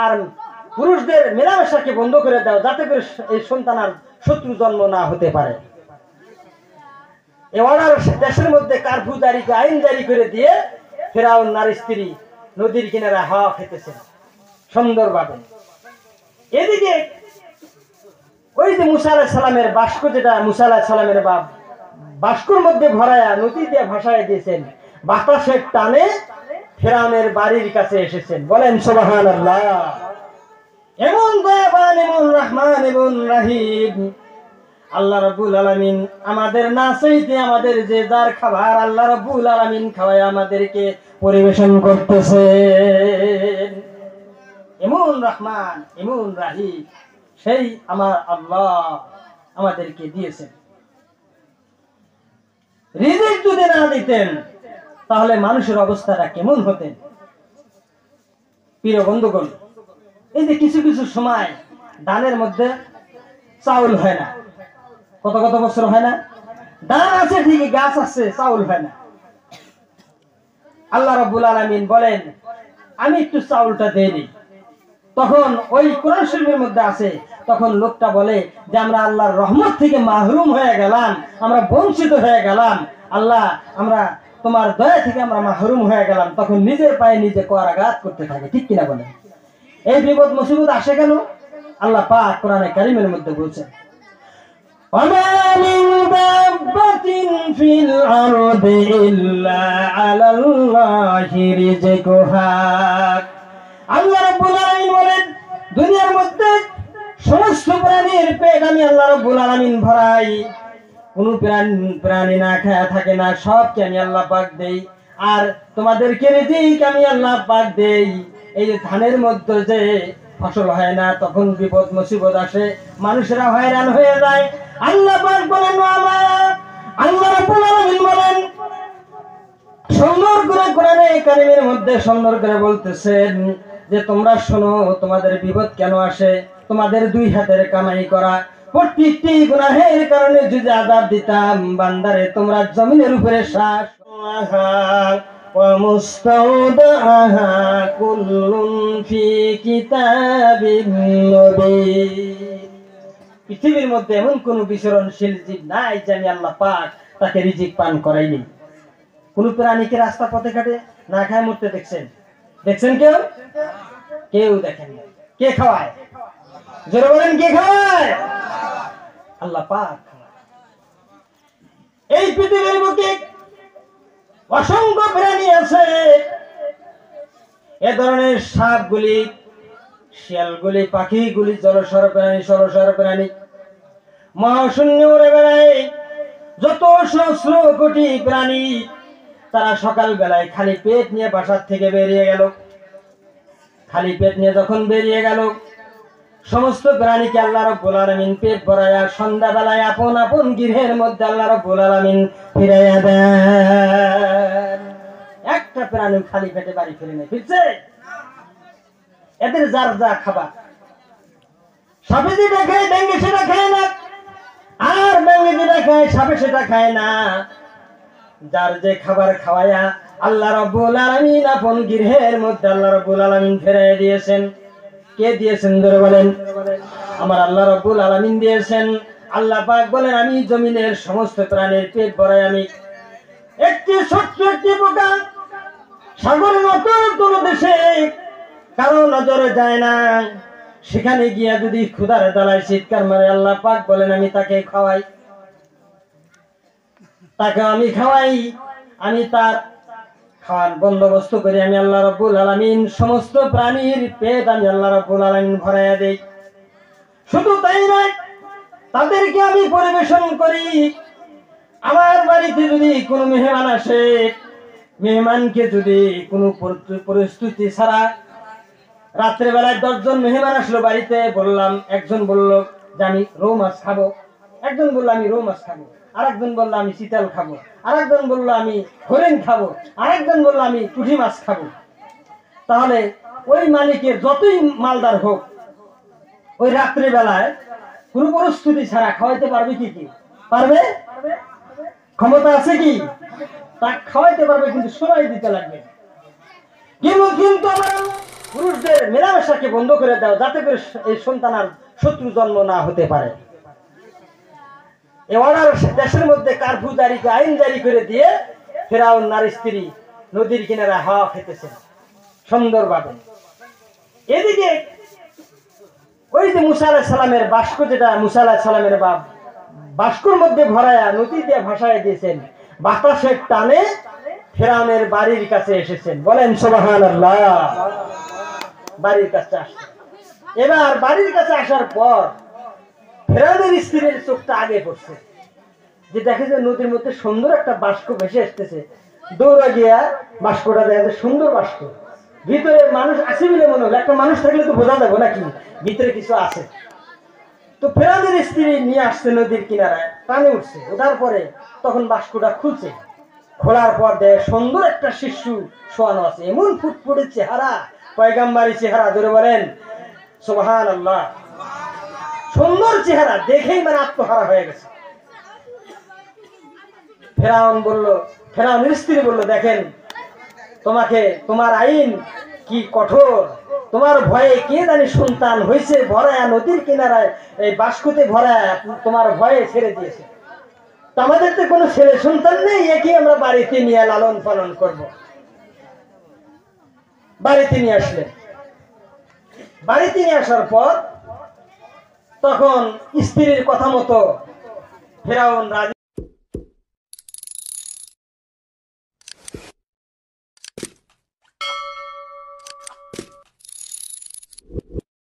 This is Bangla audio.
আর পুরুষদের মেলামেশাকে বন্ধ করে দাও, যাতে করে এই সন্তান আর শত্রু জন্ম না হতে পারে। এই অর্ডার দেশের মধ্যে কারফিউ জারি, আইন জারি করে দিয়ে ফেরাউন নারী স্ত্রী নদীর কিনারে হাওয়া খেতেছেন সুন্দরভাবে। এদিকে ওই যে মুসা আলাইহিস সালামের বাস্ক, যেটা মুসা আলাইহিস সালামের বাস্কর মধ্যে ভরায়া নদী দিয়ে ভাসায় দিয়েছেন, বাতাসের টানে ফেরাউনের বাড়ির কাছে এসেছেন। বলেন সুবহানাল্লাহ। এমন দয়াবান, এমন রহমান, এমন রহিম আল্লাহ রাব্বুল আলামিন আমাদের না চাইতে আমাদের যে যার খাবার আল্লাহ রাব্বুল আলামিন খাওয়ায় আমাদেরকে পরিবেশন করতেছেন। এমন রহমান, এমন রহিম সেই আমার আল্লাহ আমাদেরকে দিয়েছেন। রিজিক যদি না দিতেন তাহলে মানুষের অবস্থাটা কেমন হতেন? প্রিয় বন্ধুগণ, এই যে কিছু কিছু সময় ধানের মধ্যে চাউল হয় না, কত কত বছর হয় না, ধান আছে ঠিকই, গাছ আছে, চাউল হয় না। আল্লাহ রাব্বুল আলামিন বলেন আমি একটু চাউলটা দিয়ে দিই। তখন ওই কোরআন শরীফের মধ্যে আছে, তখন লোকটা বলে যে আমরা আল্লাহর রহমত থেকে মাহরুম হয়ে গেলাম, আমরা বঞ্চিত হয়ে গেলাম, আল্লাহ আমরা তোমার দয়া থেকে আমরা মাহরুম হয়ে গেলাম। তখন নিজের পায়ে নিজে করাঘাত করতে থাকে, ঠিক কিনা বলেন? এই বিপদ মুসিবত আসে কেন? আল্লাহ পাক কোরআনে কারীমের মধ্যে বলছেন وَمَا مِن دَابَّةٍ فِي الْأَرْضِ إِلَّا عَلَى اللَّهِ رِزْقُهَا। আল্লাহ রাব্বুল আলামিন বলেন দুনিয়ার মধ্যে সমস্ত প্রাণীর পেট আমি আল্লাহ রাব্বুল আলামিন ভরাই, কোন প্রাণী না খায় থাকে না, সবকে আমি আল্লাহ পাক দেই। আর তোমাদেরকে রিজিক আমি আল্লাহ পাক দেই। এই যে ধানের মধ্যে যে ফসল হয় না, তখন বিপদ মুসিবত আসে, মানুষেরা হয়রান হয়ে যায়। আল্লাহ পাক বলেন আল্লাহ রাব্বুল আলামিন বলেন সুন্দর করে কোরআনে কারীমের মধ্যে সুন্দর করে বলতেছেন যে তোমরা শোনো, তোমাদের বিপদ কেন আসে? তোমাদের দুই হাতের কামাই করা, প্রত্যেকটি গুনাহের কারণে যদি আযাব দিতাম বান্দারে, তোমরা জমিনের উপরে শ্বাস ওয়া মুস্তাওদাহা কুল্লুন ফি কিতাবিন মুবিন। পৃথিবীর মধ্যে এমন কোন বিচরণশীল জীব নাই যে আমি আল্লাহ পাক তাকে রিজিক পান করাইনি। কোন প্রাণীকে রাস্তা পথে ঘাটে না খায় মরতে দেখছেন? দেখছেন কেউ? কেউ দেখেন না। কে খাওয়ায়? জোরে বলেন, কে খাওয়ায়? আল্লাহ পাক। এই পৃথিবীর বুকে অসংখ্য প্রাণী আছে। এ ধরনের সাপগুলি, শিয়ালগুলি, পাখিগুলি, জলচর প্রাণী, স্থলচর প্রাণী মহাশূন্যে উড়ে বেড়ায় যত সহস্র কোটি প্রাণী, তারা সকাল বেলায় খালি পেট নিয়ে বাসার থেকে বেরিয়ে গেল। খালি পেট নিয়ে যখন বেরিয়ে গেল, সমস্ত প্রাণীকে আল্লাহ রাব্বুল আলামিন পেট ভরায়া সন্ধ্যা বেলায় আপন আপন গৃহের মধ্যে আল্লাহ রাব্বুল আলামিন ফিরাইয়া দেন। একটা প্রাণী খালি পেটে বাড়ি ফিরে নেই, ফিরছে? এদের যার যা খাবার, সাপে যেটা খায় ডেঙ্গে সেটা খায় না, আর ডেঙ্গে যেটা খায় সাপে সেটা খায় না। যার যে খাবার খাওয়ায়া আল্লাহ রাব্বুল আলামিন আপন গৃহের মধ্যে আল্লাহ রাব্বুল আলামিন ফিরাইয়া দিয়েছেন। কে দিয়েছেন? ধরে বলেন। আমার আল্লাহ রাব্বুল আলামিন দিয়েছেন। আল্লাহ পাক বলেন আমি জমিনের সমস্ত প্রাণীর পেট ভরাই আমি। একটি ছোট্ট একটি পোকা সাগরের অতল দেশে কারো নজরে যায় না, সেখানে গিয়া যদি ক্ষুধার জ্বালায় চিৎকার মারে, আল্লাহ পাক বলেন আমি তাকে খাওয়াই, তাকে আমি খাওয়াই, আমি তার খাওয়ার বন্দোবস্ত করি। আমি আল্লাহ রাব্বুল আলামিন সমস্ত প্রাণীর পেট আমি আল্লাহ রাব্বুল আলামিন ভরাইয়া দেই। শুধু তাই নয়, তাদেরকে আমি পরিবেশন করি। আমার বাড়িতে যদি কোনো মেহমান আসে, মেহমানকে যদি কোনো পরিস্থিতি ছাড়া, রাত্রে বেলায় 10 জন মেহমান আসলো বাড়িতে, বললাম, একজন বলল যে আমি রৌ মাছ খাবো, একজন বললো আমি রৌ মাছ খাবো, আরেকজন বললো আমি চিতল খাবো, আরেকজন বললো আমি হরিণ খাবো, আরেকজন বললো আমি পুঁটি মাছ খাবো। তাহলে ওই মালিকের যতই মালদার হোক, ওই রাত্রে বেলায় কোনো প্রস্তুতি ছাড়া খাওয়াইতে পারবে কি? পারবে? ক্ষমতা আছে কি? তা খাওয়াইতে পারবে, কিন্তু সময় দিতে লাগবে। কিন্তু আমার পুরুষদের মেলামেশাকে বন্ধ করে দাও, যাতে করে এই সন্তান আর শত্রু জন্ম না হতে পারে। এই অর্ডার দেশের মধ্যে কারফিউ জারি, আইন জারি করে দিয়ে ফেরাউন নারী স্ত্রী নদীর কিনারে হাওয়া খেতেছেন সুন্দরভাবে। এদিকে ওই যে মুসা আলাইহিস সালামের বাস্ক, যেটা মুসা আলাইহিস সালামের বাস্কর মধ্যে ভরায়া নদী দিয়ে ভাসায় দিয়েছেন, বাতাসের টানে ফেরাউনের বাড়ির কাছে এসেছেন। বলেন সুবহানাল্লাহ। বাড়ির কাছে আসছেন। এবার বাড়ির কাছে আসার পর ফেরাউনের স্ত্রীর চোখটা আগে পড়ছে, যে দেখে যে নদীর মধ্যে সুন্দর একটা বাস্ক ভেসে আসতেছে। দৌড়া গিয়া বাস্কটা দেখা যায় সুন্দর বাস্ক, ভিতরে মানুষ আছে বলে মনে হলো। একটা মানুষ থাকলে তো বোঝা যাবে নাকি ভিতরে কিছু আছে। তো ফেরাউনের স্ত্রী নিয়ে আসছে নদীর কিনারায়, টানে উঠছে। ওঠার পরে তখন বাস্কটা খুলছে, খোলার পর দেখে সুন্দর একটা শিশু শোয়ানো আছে। এমন ফুটফুটে চেহারা, পয়গাম্বারি চেহারা, ধরে বলেন সুবহানাল্লাহ। সুন্দর চেহারা দেখেই মানে আত্মহারা হয়ে গেছে। ফেরাউনের স্ত্রী বলল, দেখেন তোমাকে, তোমার আইন কি কঠোর, তোমার ভয়ে কে জানি সন্তান হয়েছে ভরায়া নদীর কিনারায় এই বাস্কতে ভরায়া তোমার ভয়ে ছেড়ে দিয়েছে। তো আমাদের তো কোনো ছেলে সন্তান নেই, একে আমরা বাড়িতে নিয়ে লালন পালন করব। বাড়িতে নিয়ে আসলেন। বাড়িতে নিয়ে আসার পর তখন স্ত্রীর কথা মতো ফেরাউন রাজি